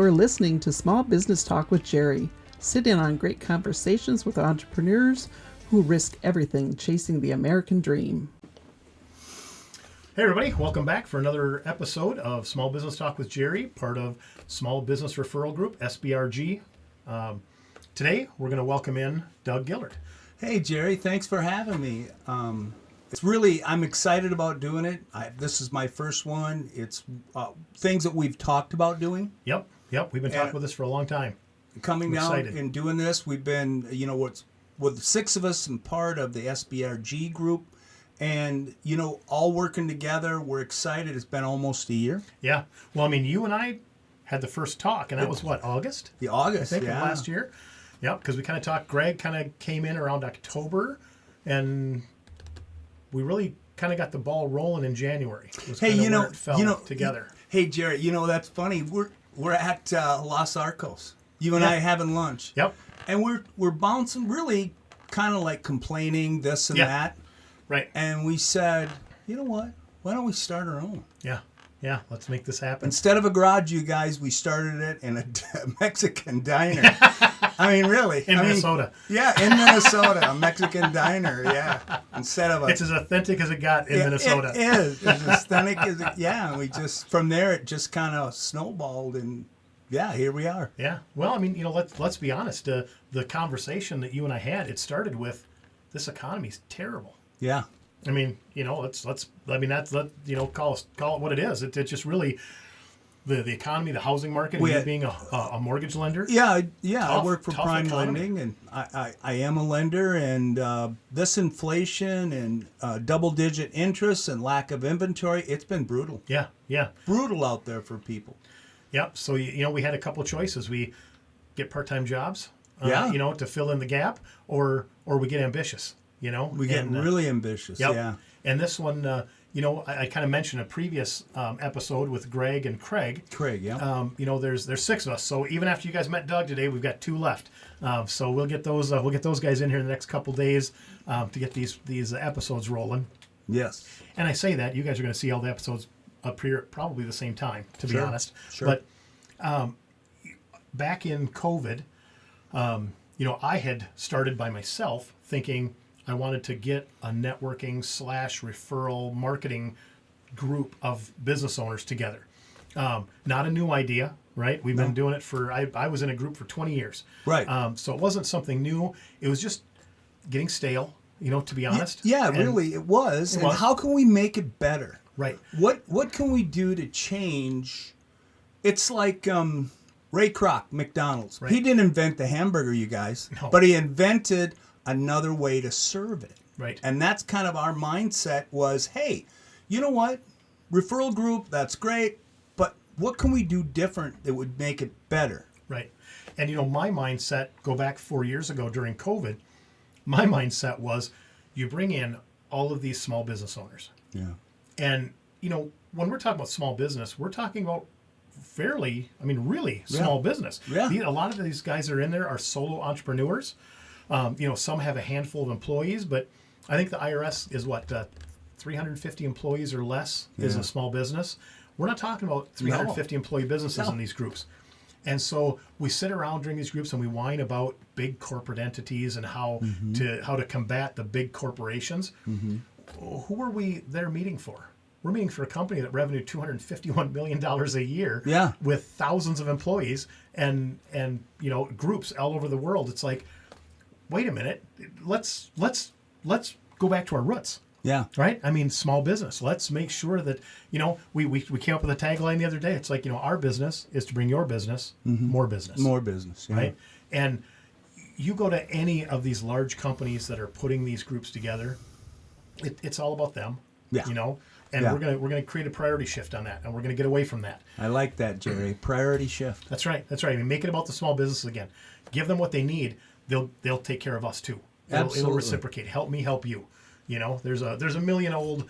You're listening to Small Business Talk with Jerry. Sit in on great conversations with entrepreneurs who risk everything chasing the American dream. Hey everybody, welcome back for another episode of Small Business Talk with Jerry, part of Small Business Referral Group, SBRG. Today, we're going to welcome in Doug Gillard. Hey Jerry, thanks for having me. I'm excited about doing it. This is my first one. It's things that we've talked about doing. Yep, we've been talking with this for a long time. Coming down and doing this, we've been, with 6 of us and part of the SBRG group. And, all working together, we're excited. It's been almost a year. Yeah. Well, you and I had the first talk, and that was what, August? The August, I think, of last year. Yep, because we kind of talked. Greg kind of came in around October, and we really kind of got the ball rolling in January. Hey, where it fell together. Hey, Jerry, that's funny. We're at Los Arcos. You and I having lunch. Yep. And we're bouncing, really kind of like complaining this and that. Right. And we said, you know what? Why don't we start our own? Yeah, let's make this happen. Instead of a garage, you guys, we started it in a Mexican diner. Really. In Minnesota. Yeah, in Minnesota, a Mexican diner, Instead of it's as authentic as it got in Minnesota. It is. As authentic as it, and we just, from there, it just kind of snowballed, and here we are. Yeah. Well, let's be honest. The conversation that you and I had, it started with, this economy's terrible. Yeah. Call it what it is. It's just really the economy, the housing market, and you being a mortgage lender. Yeah. I work for PrimeLending, and I am a lender, and this inflation and double-digit interest and lack of inventory, it's been brutal. Yeah. Brutal out there for people. Yep. So, we had a couple choices. We get part-time jobs, to fill in the gap, or we get ambitious. We get really ambitious. Yep. Yeah. And this one, I kind of mentioned a previous episode with Greg and Craig. Yeah. There's 6 of us. So even after you guys met Doug today, we've got 2 left. So we'll get those guys in here in the next couple days to get these episodes rolling. Yes. And I say that you guys are going to see all the episodes up here at probably the same time, to be honest. Sure. But back in COVID, I had started by myself thinking I wanted to get a networking / referral marketing group of business owners together. Not a new idea, right? We've been doing it I was in a group for 20 years. Right. So it wasn't something new. It was just getting stale, to be honest. Yeah, really, it was. And how can we make it better? Right. What can we do to change? It's like Ray Kroc, McDonald's. Right. He didn't invent the hamburger, you guys, but he invented another way to serve it. Right. And that's kind of our mindset was, hey, you know what? Referral group, that's great, but what can we do different that would make it better? Right. And, my mindset, go back 4 years ago during COVID, my mindset was you bring in all of these small business owners. Yeah. And, when we're talking about small business, we're talking about really small business. Yeah. A lot of these guys that are in there are solo entrepreneurs. Some have a handful of employees, but I think the IRS is 350 employees or less is a small business. We're not talking about 350 employee businesses in these groups. And so we sit around during these groups and we whine about big corporate entities and how to combat the big corporations. Mm-hmm. Who are we there meeting for? We're meeting for a company that revenue $251 million a year with thousands of employees and groups all over the world. It's like, wait a minute, let's go back to our roots. Yeah. Right? Small business. Let's make sure that, we came up with a tagline the other day. It's like, our business is to bring your business more business. More business. Yeah. Right? And you go to any of these large companies that are putting these groups together, it's all about them. Yeah. And we're gonna create a priority shift on that, and we're gonna get away from that. I like that, Jerry. Priority shift. That's right. Make it about the small business again. Give them what they need. They'll take care of us too. It'll reciprocate. Help me, help you. There's a million old,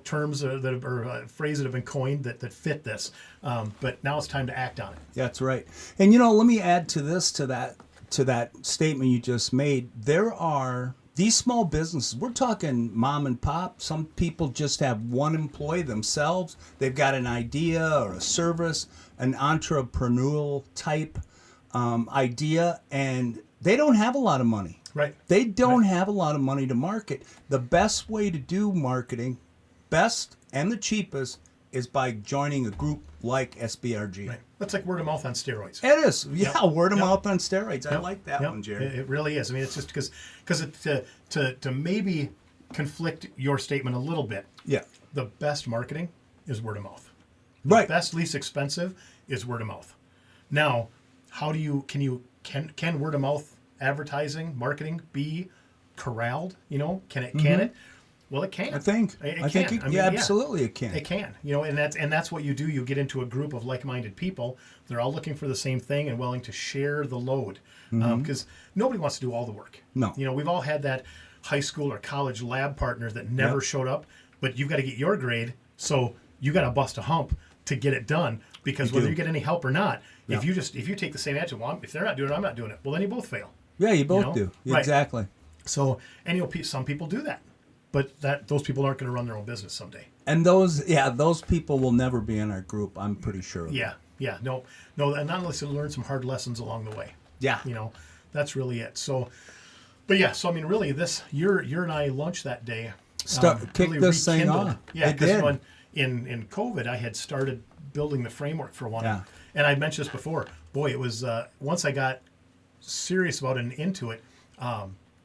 terms phrases that have been coined that fit this. But now it's time to act on it. That's right. And let me add to that statement you just made. There are these small businesses, we're talking mom and pop. Some people just have one employee themselves. They've got an idea or a service, an entrepreneurial type idea, and they don't have a lot of money. Right. They don't have a lot of money to market. The best way to do marketing, best and the cheapest, is by joining a group like SBRG. Right. That's like word of mouth on steroids. It is. Yeah, word of mouth on steroids. I like that one, Jerry. It really is. I mean, it's just because to maybe conflict your statement a little bit. Yeah. The best marketing is word of mouth. Right. The best, least expensive is word of mouth. Now, how do you can word of mouth advertising, marketing be corralled? Can it? Well, it can. I think. Absolutely it can. It can. And that's what you do. You get into a group of like-minded people. They're all looking for the same thing and willing to share the load. Because nobody wants to do all the work. No. We've all had that high school or college lab partner that never showed up, but you've got to get your grade, so you got to bust a hump to get it done. Because whether you get any help or not, if you take the same attitude, well, if they're not doing it, I'm not doing it. Well, then you both fail. Yeah, you both do. Right. Exactly. So, and some people do that. But those people aren't going to run their own business someday. And those people will never be in our group, I'm pretty sure. Yeah. No, and not unless you learn some hard lessons along the way. Yeah. That's really it. So, but yeah, so I mean, really, your and I lunch that day Kick really this thing rekindled. off. Yeah, because in COVID, I had started building the framework for one. Yeah. And I mentioned this before. Boy, it was once I got serious about it and into it,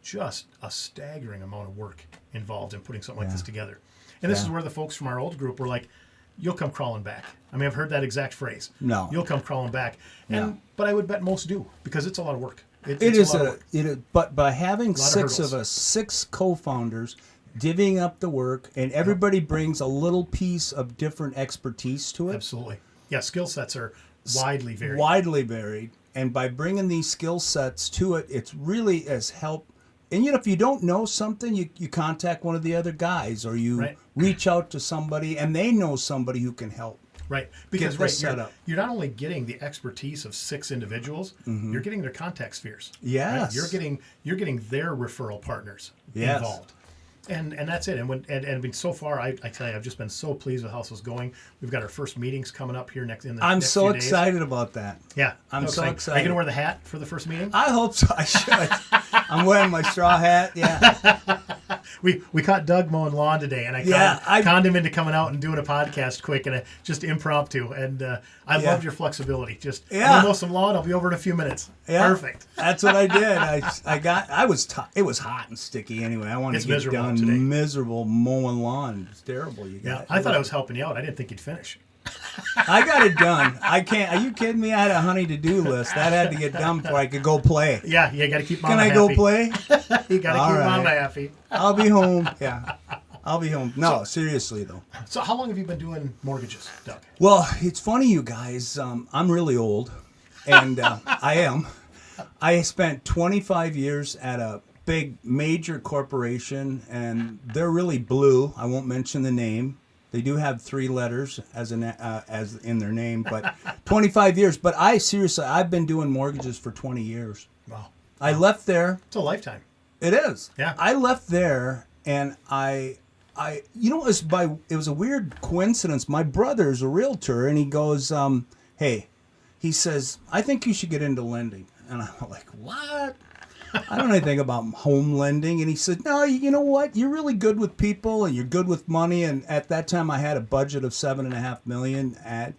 just a staggering amount of work involved in putting something like this together. And this is where the folks from our old group were like, you'll come crawling back. I mean, I've heard that exact phrase. No. You'll come crawling back. But I would bet most do, because it's a lot of work. It is. But by having six of us, 6 co-founders, divvying up the work, and everybody brings a little piece of different expertise to it. Absolutely. Yeah, skill sets are widely varied. Widely varied. And by bringing these skill sets to it, it's really has helped. And if you don't know something, you contact one of the other guys, or you reach out to somebody, and they know somebody who can help. Right, because you're not only getting the expertise of 6 individuals, you're getting their contact spheres. Yes, right? You're getting their referral partners involved, and that's it. And I mean, so far, I tell you, I've just been so pleased with how this is going. We've got our first meetings coming up here in the next I'm next so few days. excited about that. Yeah, I'm so excited. Are you gonna wear the hat for the first meeting? I hope so. I should. I'm wearing my straw hat. Yeah. We caught Doug mowing lawn today, and I conned him into coming out and doing a podcast quick and just impromptu. And I loved your flexibility. Just I'm gonna mow some lawn. I'll be over in a few minutes. Yeah. Perfect. That's what I did. It was hot and sticky anyway. I wanted to get done today. Miserable mowing lawn. It's terrible. I thought I was helping you out. I didn't think you'd finish. I got it done. I can't. Are you kidding me? I had a honey to-do list that had to get done before I could go play. Yeah, you got to keep Mama happy. Can I go play? You got to keep Mama happy. I'll be home. Yeah, I'll be home. No, seriously though. So, how long have you been doing mortgages, Doug? Well, it's funny, you guys. I'm really old, and I am. I spent 25 years at a big major corporation, and they're really blue. I won't mention the name. They do have 3 letters as in their name, but 25 years. But I've been doing mortgages for 20 years. Wow. I left there. It's a lifetime. It is. Yeah. I left there, and it was a weird coincidence. My brother's a realtor, and he goes, hey, he says, I think you should get into lending. And I'm like, what? I don't know anything about home lending. And he said, no, you know what? You're really good with people and you're good with money. And at that time I had a budget of $7.5 million and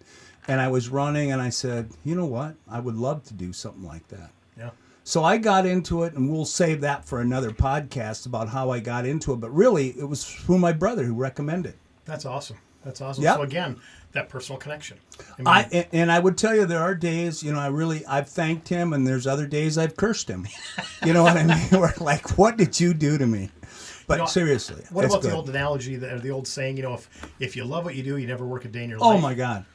I was running, and I said, you know what? I would love to do something like that. Yeah. So I got into it, and we'll save that for another podcast about how I got into it. But really, it was through my brother who recommended. That's awesome. That's awesome. Yep. So again, that personal connection. And I would tell you, there are days, I've thanked him, and there's other days I've cursed him. You know what I mean? We're like, what did you do to me? But seriously, what about the old analogy, or the old saying, if you love what you do, you never work a day in your life? Oh my God.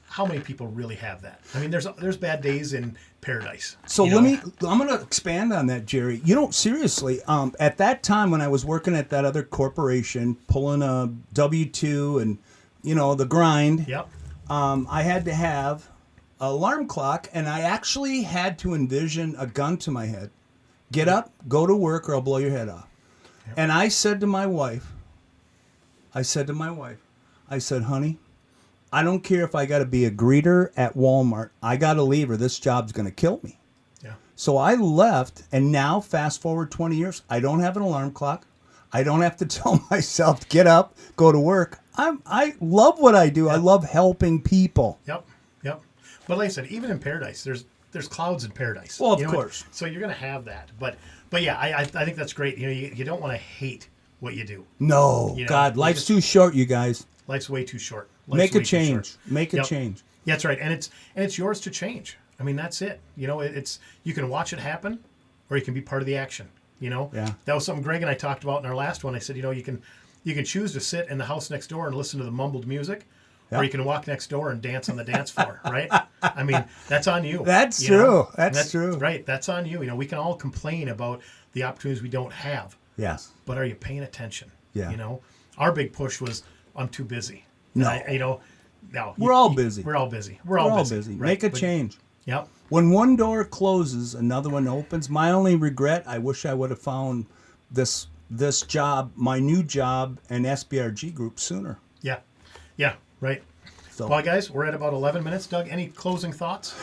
How many people really have that? I mean, there's bad days in paradise. So I'm going to expand on that, Jerry. Seriously, at that time when I was working at that other corporation, pulling a W-2 and, the grind. Yep. I had to have an alarm clock, and I actually had to envision a gun to my head. Get up, go to work, or I'll blow your head off. And I said to my wife, I said, honey, I don't care if I got to be a greeter at Walmart. I got to leave or this job's going to kill me. Yeah. So I left, and now, fast forward 20 years, I don't have an alarm clock. I don't have to tell myself to get up, go to work. I love what I do. Yep. I love helping people. Yep. But like I said, even in paradise, there's clouds in paradise. Well, of course. So you're going to have that. But yeah, I think that's great. You don't want to hate what you do. No, God, life's too short, you guys. Life's way too short. Make a change. Make a change. Yeah, that's right. And it's yours to change. I mean, that's it. It's you can watch it happen, or you can be part of the action. Yeah. That was something Greg and I talked about in our last one. I said, you can choose to sit in the house next door and listen to the mumbled music, or you can walk next door and dance on the dance floor, right? I mean, that's on you. That's true. That's true. Right. That's on you. We can all complain about the opportunities we don't have. Yes. But are you paying attention? Yeah. Our big push was, I'm too busy. No. No. We're all busy. We're all busy. We're all busy. Right? Make a change. Yep. When one door closes, another one opens. My only regret, I wish I would have found this job, my new job, and SBRG group sooner. Yeah. Right. So, well, guys, we're at about 11 minutes. Doug, any closing thoughts?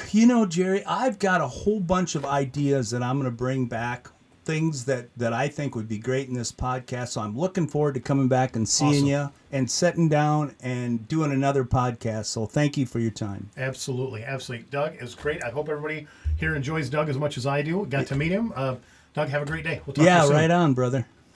Jerry, I've got a whole bunch of ideas that I'm going to bring back, things that I think would be great in this podcast. So I'm looking forward to coming back and seeing you and sitting down and doing another podcast. So thank you for your time. Absolutely. Doug, it was great. I hope everybody here enjoys Doug as much as I do. Got to meet him. Doug, have a great day. We'll talk to you soon. Right on, brother.